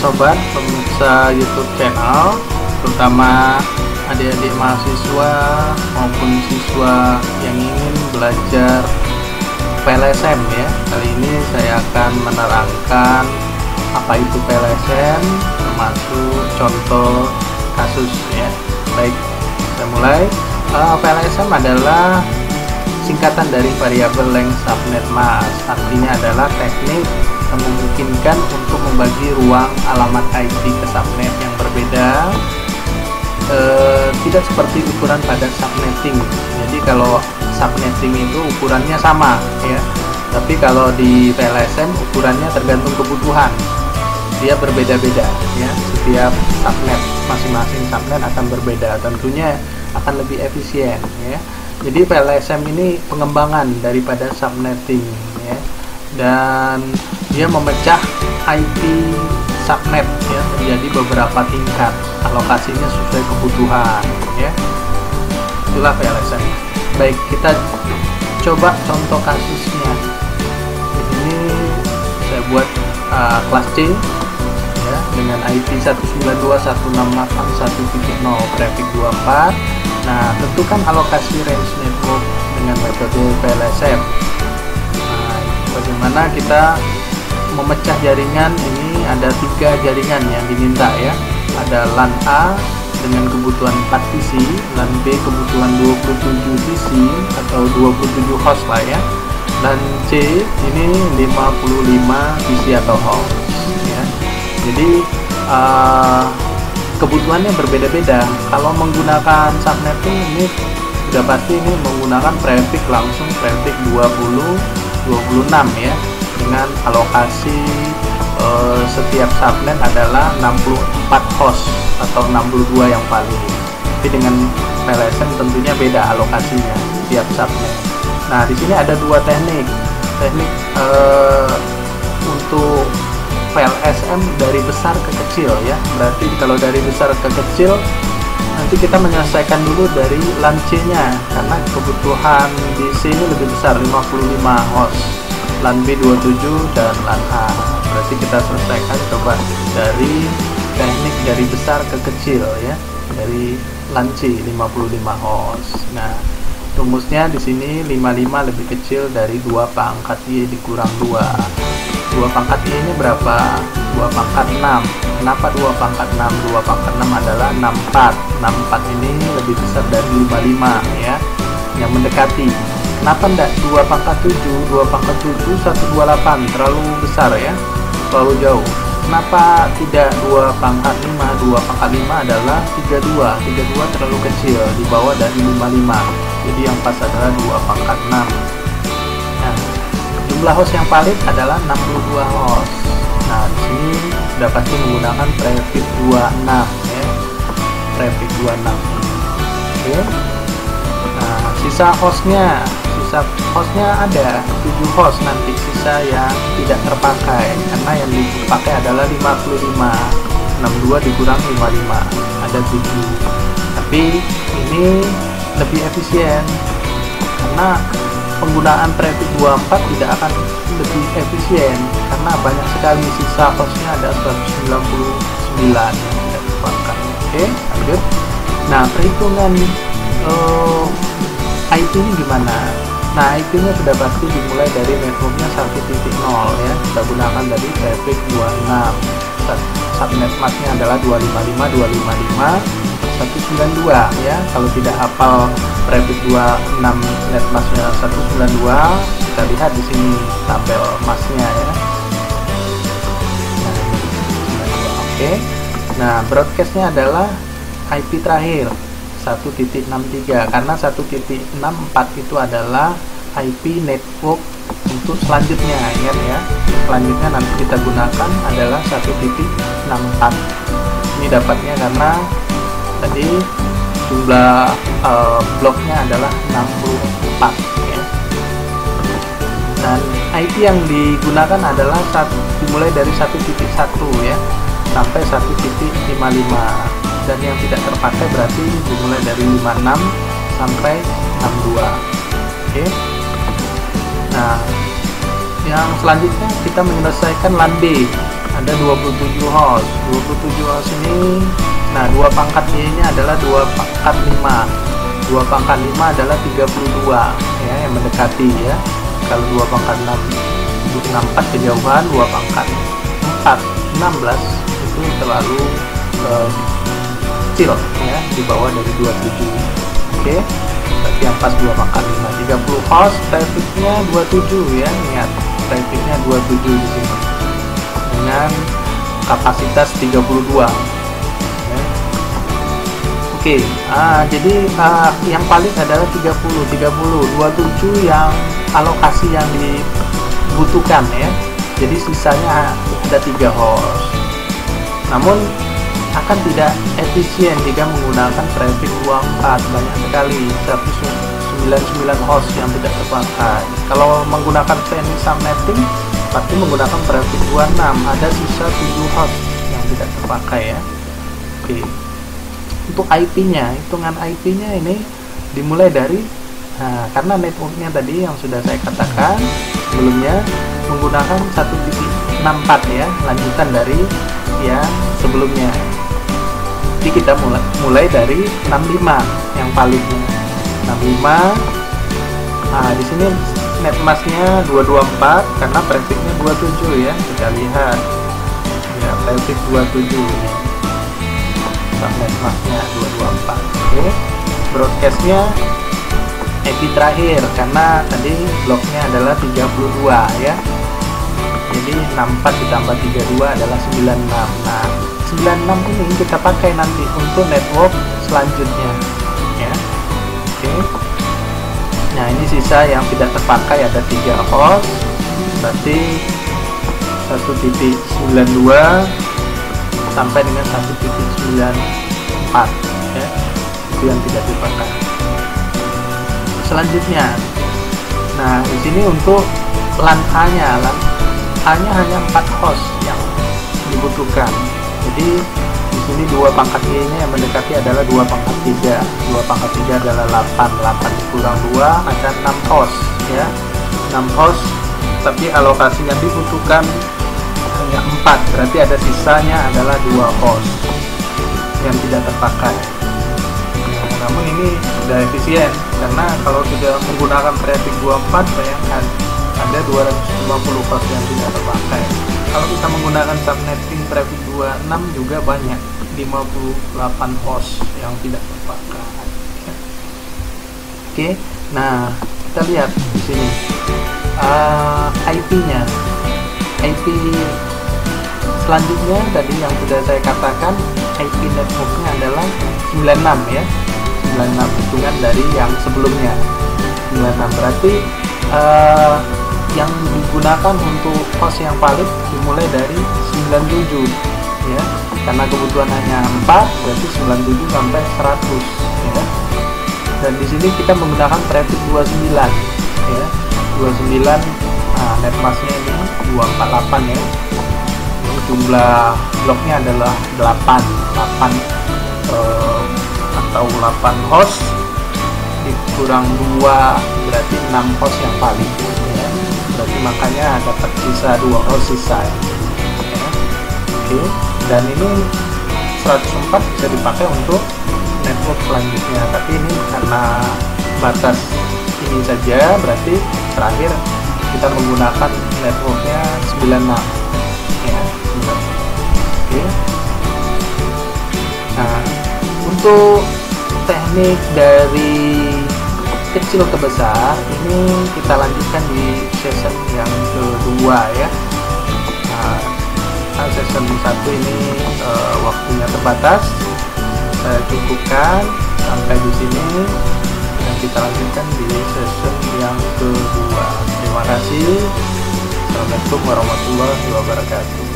sobat pemirsa YouTube channel, terutama adik-adik mahasiswa maupun siswa yang ingin belajar PLSM ya. Kali ini saya akan menerangkan apa itu PLSM, termasuk contoh kasus ya. Baik, kita mulai. PLSM adalah singkatan dari variabel length subnet mask. Artinya adalah teknik yang memungkinkan untuk membagi ruang alamat IP ke subnet yang berbeda, tidak seperti ukuran pada subnetting. Jadi kalau subnetting itu ukurannya sama ya, tapi kalau di PLSM ukurannya tergantung kebutuhan, dia berbeda-beda ya. Setiap subnet, masing-masing subnet akan berbeda, tentunya akan lebih efisien ya. Jadi PLSM ini pengembangan daripada subnetting ya, dan dia memecah IP subnet ya menjadi beberapa tingkat, alokasinya sesuai kebutuhan ya. Itulah PLSM. Baik, kita coba contoh kasusnya. Di sini saya buat kelas C ya, dengan IP 192.168.1.0 traffic 24. Nah, tentukan alokasi range network dengan metode PLSM. Nah, bagaimana kita memecah jaringan ini? Ada 3 jaringan yang diminta ya. Ada LAN A dengan kebutuhan 4 PC, LAN B kebutuhan 27 PC atau 27 host lah ya. LAN C ini 55 PC atau host ya. Jadi kebutuhannya berbeda-beda. Kalau menggunakan subnetting ini sudah pasti ini menggunakan prefix langsung, prefix 26 ya, dengan alokasi setiap subnet adalah 64 host atau 62 yang paling. Tapi dengan PLSM tentunya beda alokasinya setiap subnet. Nah, di sini ada 2 teknik untuk PLSM dari besar ke kecil ya. Berarti kalau dari besar ke kecil, nanti kita menyelesaikan dulu dari LAN C-nya, karena kebutuhan di C ini lebih besar, 55 host, LAN B 27 dan LAN A. Berarti kita selesaikan coba dari teknik dari besar ke kecil ya, dari LAN C 55 host. Nah, rumusnya di sini 55 lebih kecil dari 2 pangkat Y dikurang 2. 2 pangkat Y ini berapa? 2 pangkat 6. Kenapa 2 pangkat 6? 2 pangkat 6 adalah 64. 64 ini lebih besar dari 55 ya, yang mendekati. Kenapa enggak 2 pangkat 7? 2 pangkat 7 128, terlalu besar ya, terlalu jauh. Kenapa tidak 2 pangkat 5? 2 pangkat 5 adalah 32. 32 terlalu kecil, di bawah dari 55. Jadi yang pas adalah 2 pangkat 6. Nah, jumlah host yang valid adalah 62 host. Nah, di sini sudah pasti menggunakan prefix 26 ya. Prefix 26. Oke. Nah, sisa hostnya ada 7 host nanti sisa yang tidak terpakai, karena yang dipakai adalah 55. 62 dikurang 55 ada 7. Tapi ini lebih efisien karena penggunaan prefix 24 tidak akan lebih efisien karena banyak sekali sisa hostnya, ada 199 yang tidak terpakai. Oke, lanjut. Nah, perhitungan IP ini gimana? Nah, IP nya sudah pasti dimulai dari networknya 1.0 ya. Kita gunakan dari prefix 26. Subnet masknya adalah 255.255.192 ya. Kalau tidak hafal prefix 26 net masknya 192, kita lihat di sini tabel masknya ya. Nah, 192. Oke. Nah, broadcastnya adalah IP terakhir 1.63, karena 1.64 itu adalah IP network untuk selanjutnya ya. Selanjutnya nanti kita gunakan adalah 1.64. Ini dapatnya karena tadi jumlah bloknya adalah 64 ya. Dan IP yang digunakan adalah dimulai dari 1.1 ya sampai 1.55, dan yang tidak terpakai berarti dimulai dari 56 sampai 62. Oke. Nah, yang selanjutnya kita menyelesaikan LAN B. ada 27 host. 27 host ini, nah 2 pangkat Y-nya adalah 2 pangkat 5. 2 pangkat 5 adalah 32 ya, yang mendekati ya. Kalau 2 pangkat 6 64 kejauhan, 2 pangkat 4 16 itu terlalu kecil ya, di bawah dari 27. Oke, berarti yang pas 2 pangkat 5. 30 host, trafficnya 27 ya, ingat trafficnya 27 di sini dengan kapasitas 32 ya. Oke, jadi yang paling adalah 30 27 yang alokasi yang dibutuhkan ya, jadi sisanya ada 3 host. Namun akan tidak efisien jika menggunakan traffic 24, banyak sekali 199 host yang tidak terpakai. Kalau menggunakan teknik subnetting pasti menggunakan traffic 26, ada sisa 7 host yang tidak terpakai ya. Oke, untuk IP-nya, hitungan IP-nya ini dimulai dari karena networknya tadi yang sudah saya katakan sebelumnya menggunakan 1.64 ya, lanjutan dari ya sebelumnya. Jadi kita mulai dari 65 yang palingnya 65. Di sini netmasknya 224 karena trafficnya 27 ya, kita lihat ya, traffic 27 ini, netmasknya 224. Oke, broadcastnya IP terakhir karena tadi bloknya adalah 32 ya, jadi 64 ditambah 32 adalah 96. Nah 96 ini kita pakai nanti untuk network selanjutnya ya. Oke, nah ini sisa yang tidak terpakai ada 3 host, berarti 1.92 sampai dengan 1.94 ya, itu yang tidak dipakai. Selanjutnya, nah di sini untuk LAN A-nya, hanya 4 host yang dibutuhkan. Jadi di sini 2 pangkat Y-nya yang mendekati adalah 2 pangkat 3. 2 pangkat 3 adalah 8 dikurang 2 ada 6 host ya, 6 host, tapi alokasi yang dibutuhkan hanya 4, berarti ada sisanya adalah 2 host yang tidak terpakai. Namun ini sudah efisien karena kalau sudah menggunakan traffic 24, bayangkan ada 250 host yang tidak terpakai. Kalau kita menggunakan subnetting traffic 26 juga banyak, 58 host yang tidak terpakai. Oke, nah kita lihat di sini IP-nya. IP selanjutnya tadi yang sudah saya katakan, IP networknya adalah 96 ya, 96 hitungan dari yang sebelumnya 96, berarti yang digunakan untuk host yang valid dimulai dari 97 ya, karena kebutuhan hanya 4, berarti 97 sampai 100 ya. Dan di sini kita menggunakan traffic 29 ya, 29. Nah netmasknya ini 248 ya, jumlah bloknya adalah 8 atau 8 host dikurang 2 berarti 6 host yang paling ya. Berarti makanya dapat sisa 2 host sisa ya. Oke, dan ini 104 bisa dipakai untuk network selanjutnya, tapi ini karena batas ini saja, berarti terakhir kita menggunakan networknya 96 ya, 96. Oke. Nah, untuk teknik dari kecil ke besar ini kita lanjutkan di session yang kedua ya. Nah, session 1 ini waktunya terbatas, saya cukupkan sampai di sini dan kita lanjutkan di session yang kedua. Terima kasih. Assalamualaikum warahmatullahi wabarakatuh.